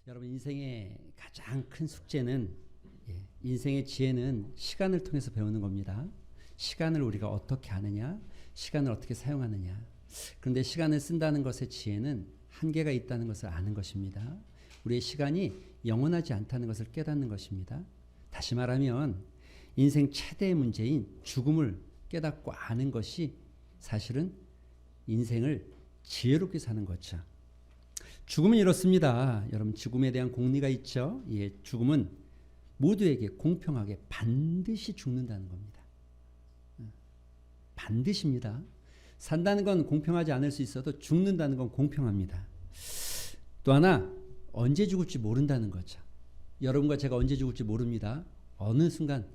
여러분 인생의 가장 큰 숙제는 인생의 지혜는 시간을 통해서 배우는 겁니다. 시간을 우리가 어떻게 아느냐, 시간을 어떻게 사용하느냐. 그런데 시간을 쓴다는 것의 지혜는 한계가 있다는 것을 아는 것입니다. 우리의 시간이 영원하지 않다는 것을 깨닫는 것입니다. 다시 말하면 인생 최대의 문제인 죽음을 깨닫고 아는 것이 사실은 인생을 지혜롭게 사는 거죠. 죽음은 이렇습니다. 여러분 죽음에 대한 공리가 있죠. 예, 죽음은 모두에게 공평하게 반드시 죽는다는 겁니다. 반드시입니다. 산다는 건 공평하지 않을 수 있어도 죽는다는 건 공평합니다. 또 하나 언제 죽을지 모른다는 거죠. 여러분과 제가 언제 죽을지 모릅니다. 어느 순간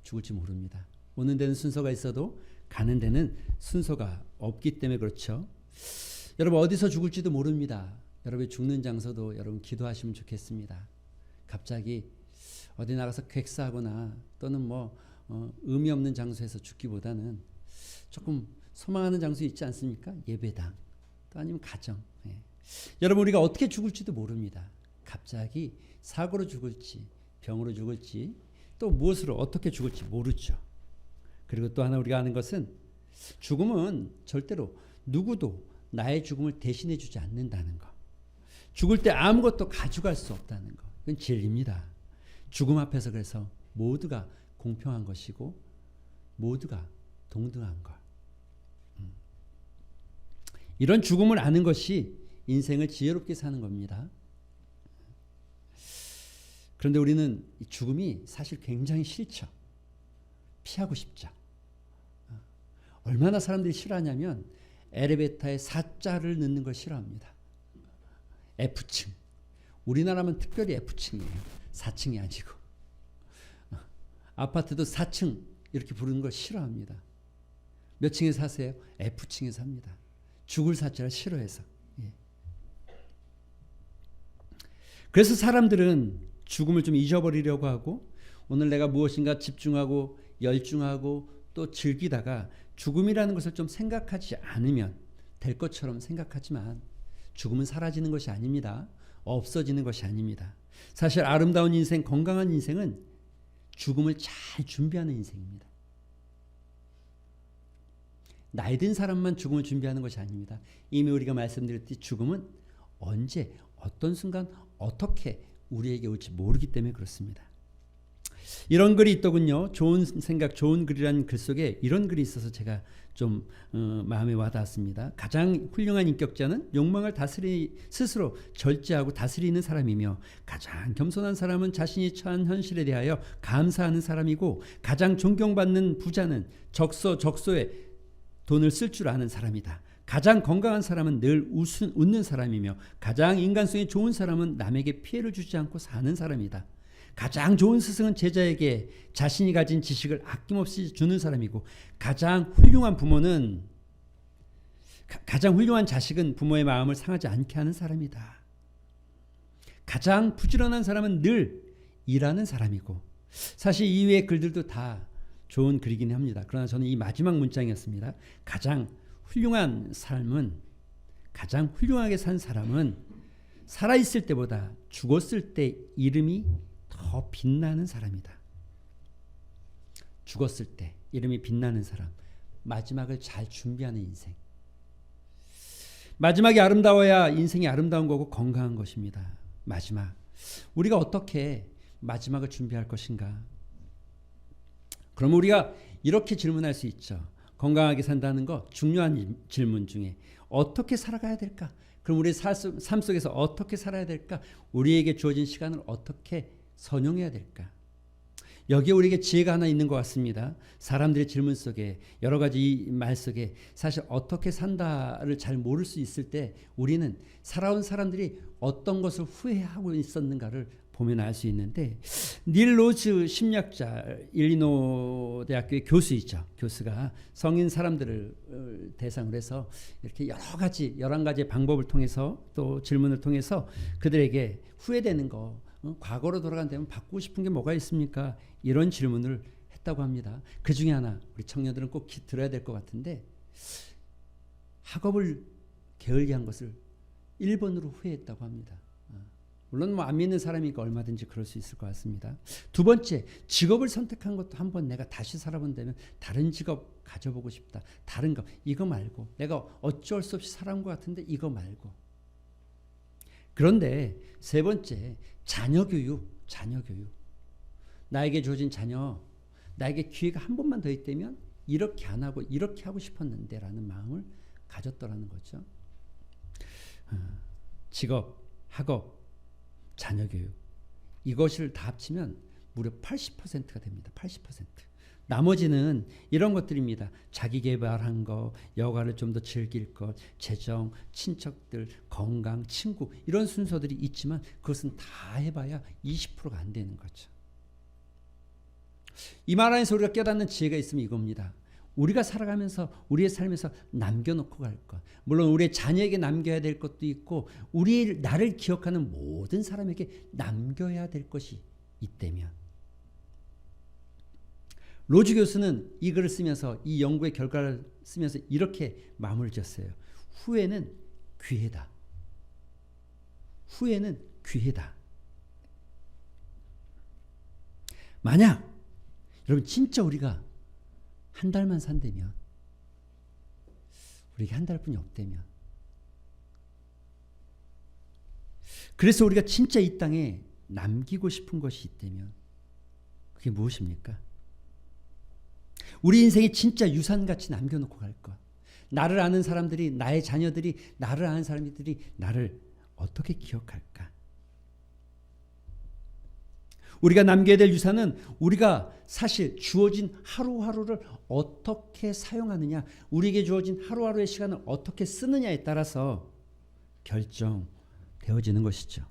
죽을지 모릅니다. 오는 데는 순서가 있어도 가는 데는 순서가 없기 때문에 그렇죠. 여러분 어디서 죽을지도 모릅니다. 여러분의 죽는 장소도 여러분 기도하시면 좋겠습니다. 갑자기 어디 나가서 객사하거나 또는 의미 없는 장소에서 죽기보다는 조금 소망하는 장소 있지 않습니까? 예배당 또 아니면 가정. 여러분 우리가 어떻게 죽을지도 모릅니다. 갑자기 사고로 죽을지 병으로 죽을지 또 무엇으로 어떻게 죽을지 모르죠. 그리고 또 하나 우리가 아는 것은 죽음은 절대로 누구도 나의 죽음을 대신해 주지 않는다는 것. 죽을 때 아무것도 가져갈 수 없다는 것. 그건 진리입니다. 죽음 앞에서 그래서 모두가 공평한 것이고 모두가 동등한 것. 이런 죽음을 아는 것이 인생을 지혜롭게 사는 겁니다. 그런데 우리는 이 죽음이 사실 굉장히 싫죠. 피하고 싶죠. 얼마나 사람들이 싫어하냐면 엘리베이터에 4자를 넣는 걸 싫어합니다. F층. 우리나라면 특별히 F층이에요. 4층이 아니고. 아파트도 4층 이렇게 부르는 걸 싫어합니다. 몇 층에 사세요? F층에 삽니다. 죽을 사자를 싫어해서. 그래서 사람들은 죽음을 좀 잊어버리려고 하고 오늘 내가 무엇인가 집중하고 열중하고 또 즐기다가 죽음이라는 것을 좀 생각하지 않으면 될 것처럼 생각하지만 죽음은 사라지는 것이 아닙니다. 없어지는 것이 아닙니다. 사실 아름다운 인생, 건강한 인생은 죽음을 잘 준비하는 인생입니다. 나이 든 사람만 죽음을 준비하는 것이 아닙니다. 이미 우리가 말씀드렸듯이 죽음은 언제 어떤 순간 어떻게 우리에게 올지 모르기 때문에 그렇습니다. 이런 글이 있더군요. 좋은 생각, 좋은 글이라는 글 속에 이런 글이 있어서 제가 좀 마음에 와닿았습니다. 가장 훌륭한 인격자는 욕망을 스스로 절제하고 다스리는 사람이며 가장 겸손한 사람은 자신이 처한 현실에 대하여 감사하는 사람이고 가장 존경받는 부자는 적소에 돈을 쓸 줄 아는 사람이다. 가장 건강한 사람은 늘 웃는 사람이며 가장 인간성이 좋은 사람은 남에게 피해를 주지 않고 사는 사람이다. 가장 좋은 스승은 제자에게 자신이 가진 지식을 아낌없이 주는 사람이고 가장 훌륭한 자식은 부모의 마음을 상하지 않게 하는 사람이다. 가장 부지런한 사람은 늘 일하는 사람이고 사실 이외의 글들도 다 좋은 글이긴 합니다. 그러나 저는 이 마지막 문장이었습니다. 가장 훌륭하게 산 사람은 살아있을 때보다 죽었을 때 이름이 더 빛나는 사람이다. 죽었을 때 이름이 빛나는 사람. 마지막을 잘 준비하는 인생. 마지막이 아름다워야 인생이 아름다운 거고 건강한 것입니다. 마지막. 우리가 어떻게 마지막을 준비할 것인가? 그럼 우리가 이렇게 질문할 수 있죠. 건강하게 산다는 거 중요한 질문 중에 어떻게 살아가야 될까? 그럼 우리의 삶 속에서 어떻게 살아야 될까? 우리에게 주어진 시간을 어떻게 선용해야 될까? 여기에 우리에게 지혜가 하나 있는 것 같습니다. 사람들의 질문 속에 여러 가지 말 속에 사실 어떻게 산다를 잘 모를 수 있을 때 우리는 살아온 사람들이 어떤 것을 후회하고 있었는가를 보면 알 수 있는데 닐 로즈 심리학자 일리노 대학교의 교수이죠. 교수가 성인 사람들을 대상으로 해서 이렇게 여러 가지 방법을 통해서 또 질문을 통해서 그들에게 후회되는 거 과거로 돌아간다면 바꾸고 싶은 게 뭐가 있습니까? 이런 질문을 했다고 합니다. 그 중에 하나 우리 청년들은 꼭 들어야 될 것 같은데 학업을 게을리한 것을 1번으로 후회했다고 합니다. 물론 뭐 안 믿는 사람이니까 얼마든지 그럴 수 있을 것 같습니다. 두 번째, 직업을 선택한 것도 한번 내가 다시 살아본다면 다른 직업 가져보고 싶다. 다른 거 이거 말고 내가 어쩔 수 없이 살아온 것 같은데 이거 말고. 그런데 세 번째, 자녀 교육. 나에게 주어진 자녀, 나에게 기회가 한 번만 더 있다면 이렇게 안 하고 이렇게 하고 싶었는데 라는 마음을 가졌더라는 거죠. 직업, 학업, 자녀교육 이것을 다 합치면 무려 80%가 됩니다. 80%. 나머지는 이런 것들입니다. 자기 개발한 거, 여가를 좀 더 즐길 것, 재정, 친척들, 건강, 친구 이런 순서들이 있지만 그것은 다 해봐야 20%가 안 되는 거죠. 이 말 안에서 우리가 깨닫는 지혜가 있으면 이겁니다. 우리가 살아가면서 우리의 삶에서 남겨놓고 갈 것. 물론 우리의 자녀에게 남겨야 될 것도 있고 나를 기억하는 모든 사람에게 남겨야 될 것이 있다면. 로즈 교수는 이 글을 쓰면서 이 연구의 결과를 쓰면서 이렇게 마무리를 지었어요. 후회는 귀해다. 후회는 귀해다. 만약 여러분 진짜 우리가 한 달만 산다면, 우리에게 한 달뿐이 없다면, 그래서 우리가 진짜 이 땅에 남기고 싶은 것이 있다면 그게 무엇입니까? 우리 인생에 진짜 유산같이 남겨놓고 갈 것. 나를 아는 사람들이, 나의 자녀들이, 나를 아는 사람들이 나를 어떻게 기억할까? 우리가 남겨야 될 유산은 우리가 사실 주어진 하루하루를 어떻게 사용하느냐, 우리에게 주어진 하루하루의 시간을 어떻게 쓰느냐에 따라서 결정되어지는 것이죠.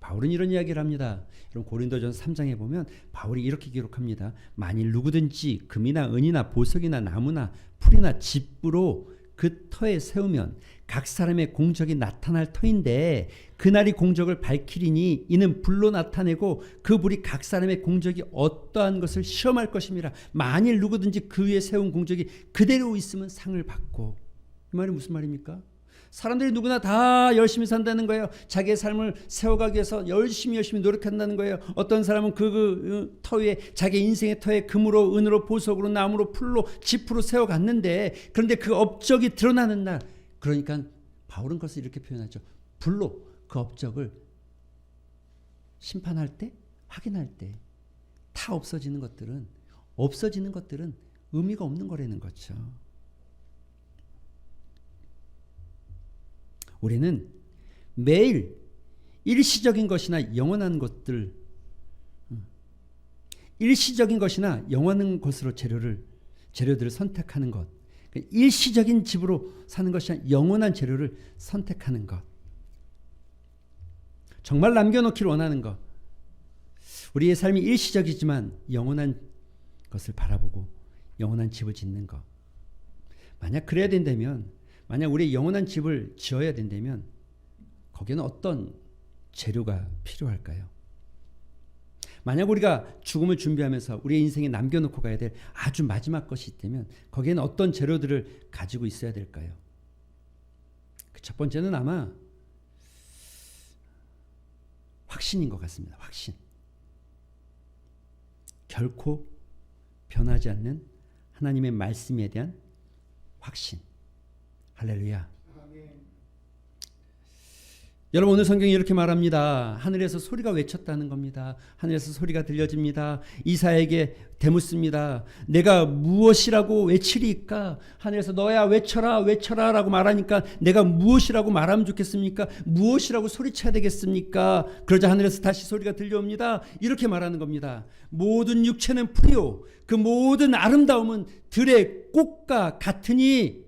바울은 이런 이야기를 합니다. 여러분 고린도전서 3장에 보면 바울이 이렇게 기록합니다. 만일 누구든지 금이나 은이나 보석이나 나무나 풀이나 집으로 그 터에 세우면 각 사람의 공적이 나타날 터인데 그날이 공적을 밝히리니 이는 불로 나타내고 그 불이 각 사람의 공적이 어떠한 것을 시험할 것임이라. 만일 누구든지 그 위에 세운 공적이 그대로 있으면 상을 받고. 이 말이 무슨 말입니까? 사람들이 누구나 다 열심히 산다는 거예요. 자기의 삶을 세워가기 위해서 열심히 노력한다는 거예요. 어떤 사람은 그 터 위에 자기 인생의 터에 금으로 은으로 보석으로 나무로 풀로 짚으로 세워갔는데 그런데 그 업적이 드러나는 날, 그러니까 바울은 그것을 이렇게 표현하죠. 불로 그 업적을 심판할 때, 확인할 때 다 없어지는 것들은 의미가 없는 거라는 거죠. 우리는 매일 일시적인 것이나 영원한 것들, 일시적인 것이나 영원한 것으로 재료들을 선택하는 것, 일시적인 집으로 사는 것이 아니라 영원한 재료를 선택하는 것, 정말 남겨놓기를 원하는 것, 우리의 삶이 일시적이지만 영원한 것을 바라보고 영원한 집을 짓는 것. 만약 그래야 된다면, 만약 우리의 영원한 집을 지어야 된다면 거기에는 어떤 재료가 필요할까요? 만약 우리가 죽음을 준비하면서 우리의 인생에 남겨놓고 가야 될 아주 마지막 것이 있다면 거기에는 어떤 재료들을 가지고 있어야 될까요? 그 첫 번째는 아마 확신인 것 같습니다. 확신. 결코 변하지 않는 하나님의 말씀에 대한 확신. 할렐루야. 여러분 오늘 성경이 이렇게 말합니다. 하늘에서 소리가 외쳤다는 겁니다. 하늘에서 소리가 들려집니다. 이사야에게 대묻습니다. 내가 무엇이라고 외치리까? 하늘에서 너야 외쳐라 외쳐라 라고 말하니까 내가 무엇이라고 말하면 좋겠습니까? 무엇이라고 소리쳐야 되겠습니까? 그러자 하늘에서 다시 소리가 들려옵니다. 이렇게 말하는 겁니다. 모든 육체는 풀이요 그 모든 아름다움은 들의 꽃과 같으니.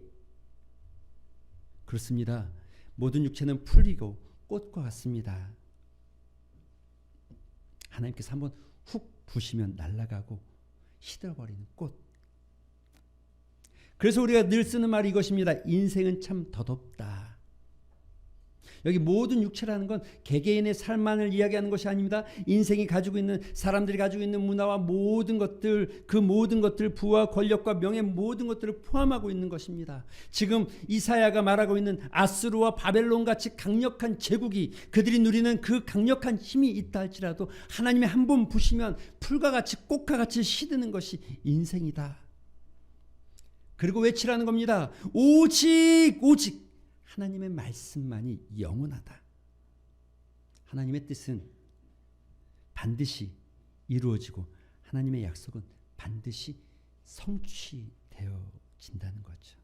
그렇습니다. 모든 육체는 풀이고 꽃과 같습니다. 하나님께서 한번 훅 부시면 날아가고 시들어버리는 꽃. 그래서 우리가 늘 쓰는 말이 이것입니다. 인생은 참 더덥다. 여기 모든 육체라는 건 개개인의 삶만을 이야기하는 것이 아닙니다. 인생이 가지고 있는, 사람들이 가지고 있는 문화와 모든 것들, 그 모든 것들, 부와 권력과 명예, 모든 것들을 포함하고 있는 것입니다. 지금 이사야가 말하고 있는 아스루와 바벨론 같이 강력한 제국이, 그들이 누리는 그 강력한 힘이 있다 할지라도 하나님의 한 번 부시면 풀과 같이, 꽃과 같이 시드는 것이 인생이다. 그리고 외치라는 겁니다. 오직 하나님의 말씀만이 영원하다. 하나님의 뜻은 반드시 이루어지고 하나님의 약속은 반드시 성취되어진다는 거죠.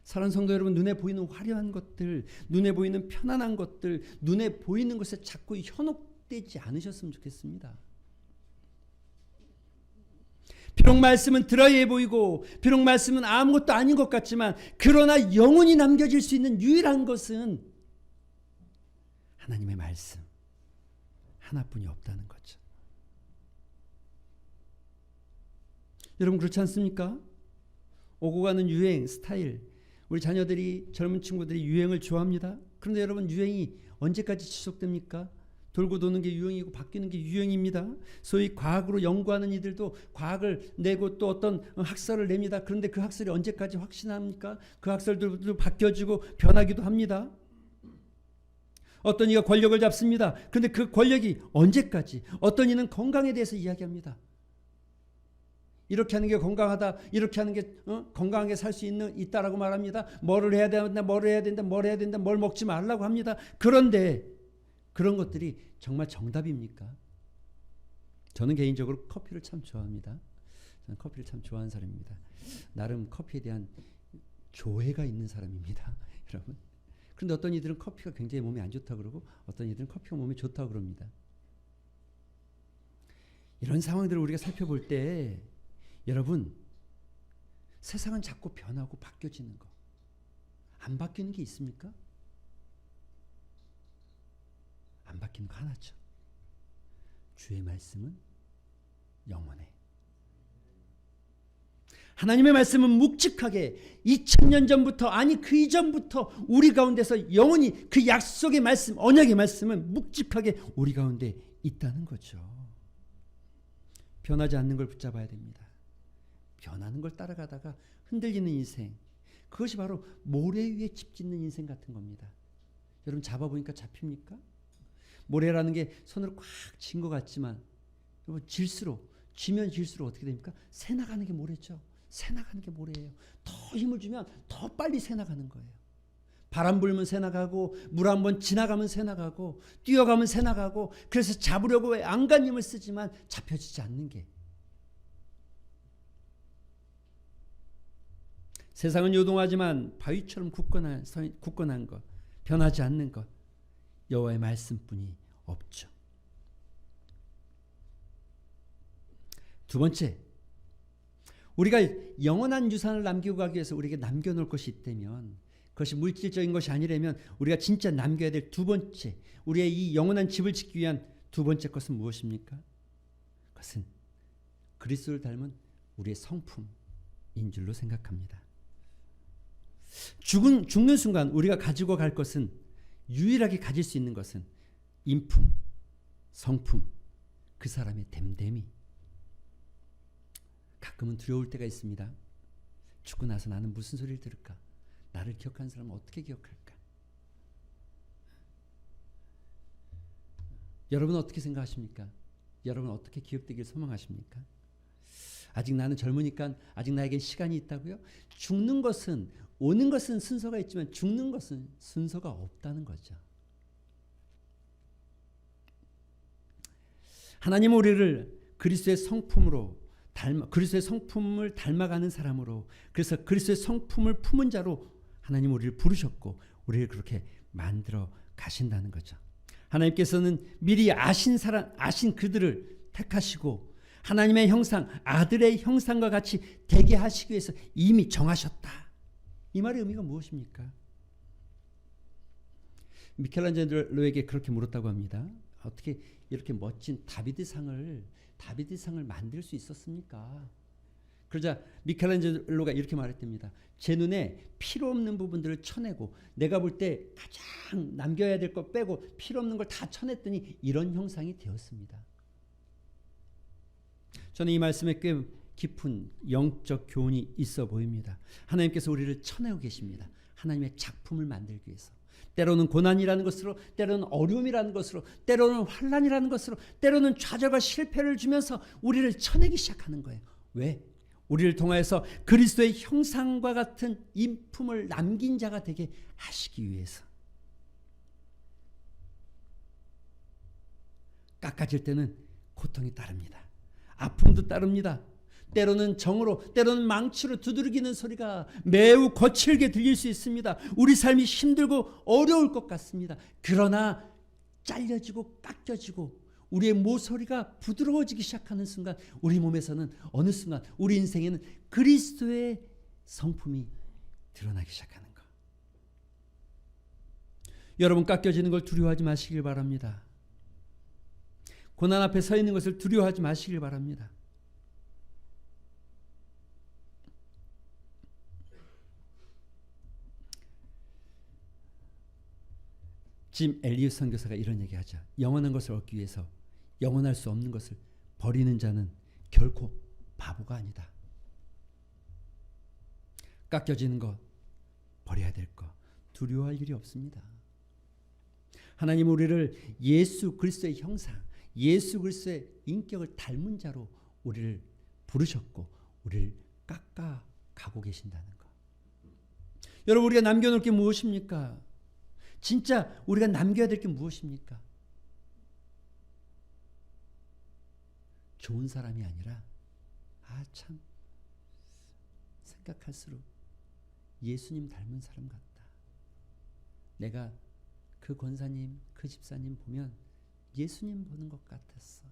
사랑하는 성도 여러분, 눈에 보이는 화려한 것들, 눈에 보이는 편안한 것들, 눈에 보이는 것에 자꾸 현혹되지 않으셨으면 좋겠습니다. 비록 말씀은 드라이해 보이고 비록 말씀은 아무것도 아닌 것 같지만, 그러나 영원히 남겨질 수 있는 유일한 것은 하나님의 말씀 하나뿐이 없다는 거죠. 여러분 그렇지 않습니까? 오고 가는 유행, 스타일, 우리 자녀들이, 젊은 친구들이 유행을 좋아합니다. 그런데 여러분, 유행이 언제까지 지속됩니까? 돌고 도는 게 유행이고 바뀌는 게 유행입니다. 소위 과학으로 연구하는 이들도 과학을 내고 또 어떤 학설을 냅니다. 그런데 그 학설이 언제까지 확신합니까? 그 학설들도 바뀌어지고 변하기도 합니다. 어떤 이가 권력을 잡습니다. 그런데 그 권력이 언제까지? 어떤 이는 건강에 대해서 이야기합니다. 이렇게 하는 게 건강하다, 이렇게 하는 게 건강하게 살 수 있다라고 말합니다. 뭐를 해야 된다, 뭘 해야 된다, 뭘 해야 된다, 뭘 먹지 말라고 합니다. 그런데 그런 것들이 정말 정답입니까? 저는 개인적으로 커피를 참 좋아합니다. 저는 커피를 참 좋아하는 사람입니다. 나름 커피에 대한 조회가 있는 사람입니다. 여러분. 그런데 어떤 이들은 커피가 굉장히 몸에 안 좋다고 그러고 어떤 이들은 커피가 몸에 좋다고 그럽니다. 이런 상황들을 우리가 살펴볼 때 여러분, 세상은 자꾸 변하고 바뀌어지는 거, 안 바뀌는 게 있습니까? 안 바뀌는 거 하나죠. 주의 말씀은 영원해. 하나님의 말씀은 묵직하게 2000년 전부터, 아니 그 이전부터 우리 가운데서 영원히 그 약속의 말씀, 언약의 말씀은 묵직하게 우리 가운데 있다는 거죠. 변하지 않는 걸 붙잡아야 됩니다. 변하는 걸 따라가다가 흔들리는 인생, 그것이 바로 모래 위에 집 짓는 인생 같은 겁니다. 여러분, 잡아보니까 잡힙니까? 모래라는 게 손으로 꽉 쥔 것 같지만 여러분, 쥐면 질수록 어떻게 됩니까? 새 나가는 게 모래죠. 새 나가는 게 모래예요. 더 힘을 주면 더 빨리 새 나가는 거예요. 바람 불면 새 나가고, 물 한번 지나가면 새 나가고, 뛰어가면 새 나가고, 그래서 잡으려고 안간 힘을 쓰지만 잡혀지지 않는 게. 세상은 요동하지만 바위처럼 굳건한 것, 변하지 않는 것, 여호와의 말씀뿐이 없죠. 두 번째, 우리가 영원한 유산을 남기고 가기 위해서 우리에게 남겨놓을 것이 있다면, 그것이 물질적인 것이 아니라면 우리가 진짜 남겨야 될 두 번째, 우리의 이 영원한 집을 짓기 위한 두 번째 것은 무엇입니까? 그것은 그리스도를 닮은 우리의 성품인 줄로 생각합니다. 죽는 순간 우리가 가지고 갈 것은, 유일하게 가질 수 있는 것은 인품, 성품, 그 사람의 됨됨이. 가끔은 두려울 때가 있습니다. 죽고 나서 나는 무슨 소리를 들을까? 나를 기억하는 사람은 어떻게 기억할까? 여러분은 어떻게 생각하십니까? 여러분은 어떻게 기억되길 소망하십니까? 아직 나는 젊으니까 아직 나에겐 시간이 있다고요? 죽는 것은, 오는 것은 순서가 있지만 죽는 것은 순서가 없다는 거죠. 하나님은 우리를 그리스도의 성품으로 그리스도의 성품을 닮아가는 사람으로, 그래서 그리스도의 성품을 품은 자로 하나님 우리를 부르셨고 우리를 그렇게 만들어 가신다는 거죠. 하나님께서는 미리 아신 그들을 택하시고 하나님의 형상, 아들의 형상과 같이 되게 하시기 위해서 이미 정하셨다. 이 말의 의미가 무엇입니까? 미켈란젤로에게 그렇게 물었다고 합니다. 어떻게 이렇게 멋진 다비드상을 만들 수 있었습니까? 그러자 미켈란젤로가 이렇게 말했답니다. 제 눈에 필요 없는 부분들을 쳐내고 내가 볼 때 가장 남겨야 될 거 빼고 필요 없는 걸 다 쳐냈더니 이런 형상이 되었습니다. 저는 이 말씀에 꽤 깊은 영적 교훈이 있어 보입니다. 하나님께서 우리를 쳐내고 계십니다. 하나님의 작품을 만들기 위해서. 때로는 고난이라는 것으로, 때로는 어려움이라는 것으로, 때로는 환난이라는 것으로, 때로는 좌절과 실패를 주면서 우리를 쳐내기 시작하는 거예요. 왜? 우리를 통하여서 그리스도의 형상과 같은 인품을 남긴 자가 되게 하시기 위해서. 깎아질 때는 고통이 따릅니다. 아픔도 따릅니다. 때로는 정으로, 때로는 망치로 두드러기는 소리가 매우 거칠게 들릴 수 있습니다. 우리 삶이 힘들고 어려울 것 같습니다. 그러나 잘려지고 깎여지고 우리의 모서리가 부드러워지기 시작하는 순간 우리 몸에서는 어느 순간 우리 인생에는 그리스도의 성품이 드러나기 시작하는 것. 여러분, 깎여지는 걸 두려워하지 마시길 바랍니다. 고난 앞에 서 있는 것을 두려워하지 마시길 바랍니다. 짐 엘리엇 선교사가 이런 얘기하죠. 영원한 것을 얻기 위해서 영원할 수 없는 것을 버리는 자는 결코 바보가 아니다. 깎여지는 것, 버려야 될 것, 두려워할 일이 없습니다. 하나님 우리를 예수 그리스도의 형상, 예수 그리스도의 인격을 닮은 자로 우리를 부르셨고 우리를 깎아가고 계신다는 것. 여러분, 우리가 남겨놓을 게 무엇입니까? 진짜 우리가 남겨야 될 게 무엇입니까? 좋은 사람이 아니라 참 생각할수록 예수님 닮은 사람 같다. 내가 그 권사님, 그 집사님 보면 예수님 보는 것 같았어.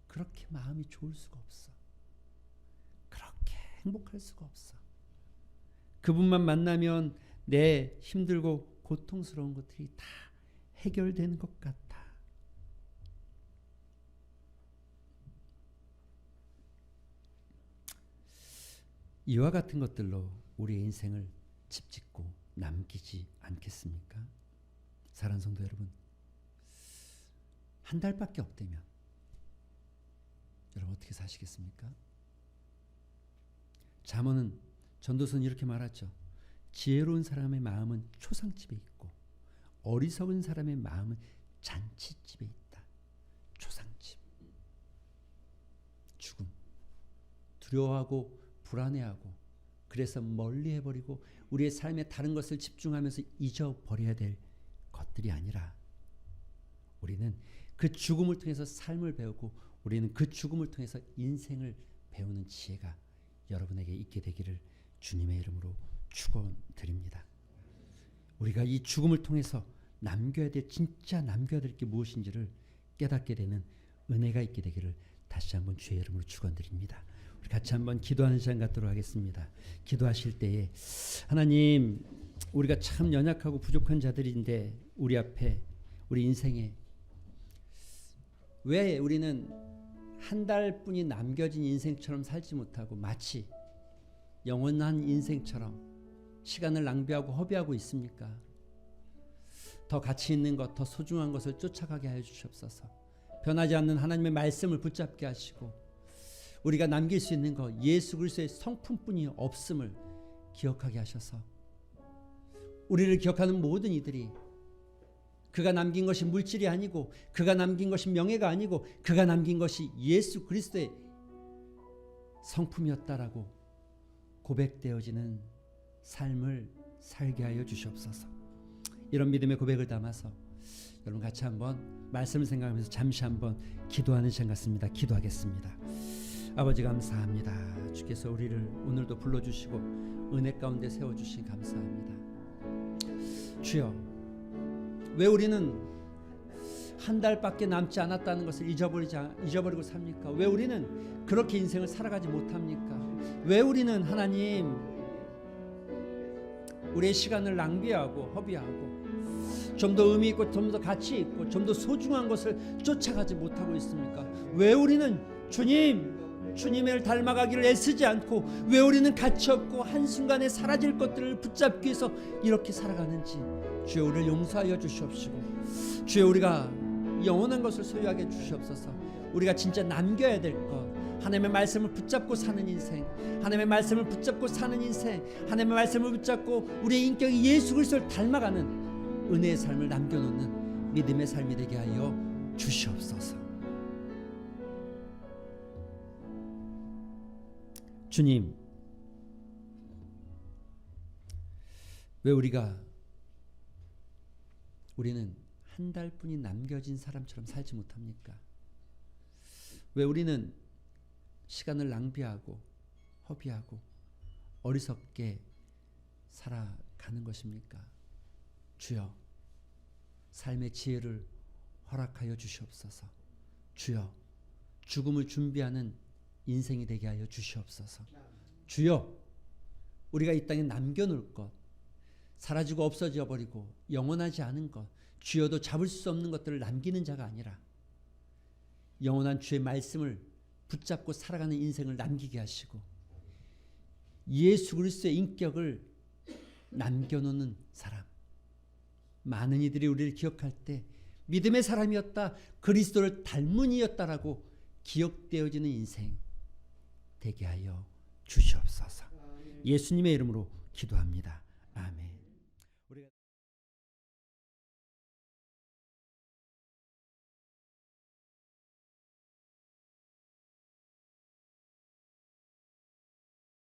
그렇게 마음이 좋을 수가 없어. 그렇게 행복할 수가 없어. 그분만 만나면 내 힘들고 고통스러운 것들이 다 해결되는 것 같다. 이와 같은 것들로 우리의 인생을 집짓고 남기지 않겠습니까? 사랑하는 성도 여러분, 한 달밖에 없다면 여러분 어떻게 사시겠습니까? 잠언은 전도서는 이렇게 말하죠. 지혜로운 사람의 마음은 초상집에 있고 어리석은 사람의 마음은 잔치집에 있다. 초상집. 죽음. 두려워하고 불안해하고 그래서 멀리해버리고 우리의 삶에 다른 것을 집중하면서 잊어버려야 될 것들이 아니라 우리는 그 죽음을 통해서 삶을 배우고 우리는 그 죽음을 통해서 인생을 배우는 지혜가 여러분에게 있게 되기를 주님의 이름으로 축원드립니다. 우리가 이 죽음을 통해서 남겨야 될, 진짜 남겨야 될 게 무엇인지를 깨닫게 되는 은혜가 있게 되기를 다시 한번 주의 이름으로 축원드립니다. 우리 같이 한번 기도하는 시간 갖도록 하겠습니다. 기도하실 때에 하나님, 우리가 참 연약하고 부족한 자들인데 우리 앞에 우리 인생에 왜 우리는 한 달뿐이 남겨진 인생처럼 살지 못하고 마치 영원한 인생처럼 시간을 낭비하고 허비하고 있습니까? 더 가치 있는 것, 더 소중한 것을 쫓아가게 하여 주시옵소서. 변하지 않는 하나님의 말씀을 붙잡게 하시고 우리가 남길 수 있는 것, 예수 그리스도의 성품뿐이 없음을 기억하게 하셔서 우리를 기억하는 모든 이들이 그가 남긴 것이 물질이 아니고 그가 남긴 것이 명예가 아니고 그가 남긴 것이 예수 그리스도의 성품이었다라고 고백되어지는 삶을 살게 하여 주시옵소서. 이런 믿음의 고백을 담아서 여러분 같이 한번 말씀을 생각하면서 잠시 한번 기도하는 시간 같습니다. 기도하겠습니다. 아버지 감사합니다. 주께서 우리를 오늘도 불러주시고 은혜 가운데 세워주신 감사합니다. 주여, 왜 우리는 한 달밖에 남지 않았다는 것을 잊어버리고 삽니까? 왜 우리는 그렇게 인생을 살아가지 못합니까? 왜 우리는 하나님 우리의 시간을 낭비하고 허비하고 좀 더 의미 있고 좀 더 가치 있고 좀 더 소중한 것을 쫓아가지 못하고 있습니까? 왜 우리는 주님 주님을 닮아가기를 애쓰지 않고 왜 우리는 가치없고 한순간에 사라질 것들을 붙잡기 위해서 이렇게 살아가는지 주여 우리를 용서하여 주시옵시고 주여 우리가 영원한 것을 소유하게 주시옵소서. 우리가 진짜 남겨야 될 것 하나님의 말씀을 붙잡고 사는 인생, 하나님의 말씀을 붙잡고 사는 인생, 하나님의 말씀을 붙잡고 우리의 인격이 예수 그리스도를 닮아가는 은혜의 삶을 남겨놓는 믿음의 삶이 되게 하여 주시옵소서. 주님, 왜 우리는 한 달뿐이 남겨진 사람처럼 살지 못합니까? 왜 우리는 시간을 낭비하고 허비하고 어리석게 살아가는 것입니까? 주여, 삶의 지혜를 허락하여 주시옵소서. 주여, 죽음을 준비하는 인생이 되게 하여 주시옵소서. 주여, 우리가 이 땅에 남겨놓을 것, 사라지고 없어져 버리고 영원하지 않은 것, 쥐어도 잡을 수 없는 것들을 남기는 자가 아니라 영원한 주의 말씀을 붙잡고 살아가는 인생을 남기게 하시고 예수 그리스도의 인격을 남겨놓는 사람, 많은 이들이 우리를 기억할 때 믿음의 사람이었다, 그리스도를 닮은 이였다라고 기억되어지는 인생 되게 하여 주시옵소서. 예수님의 이름으로 기도합니다.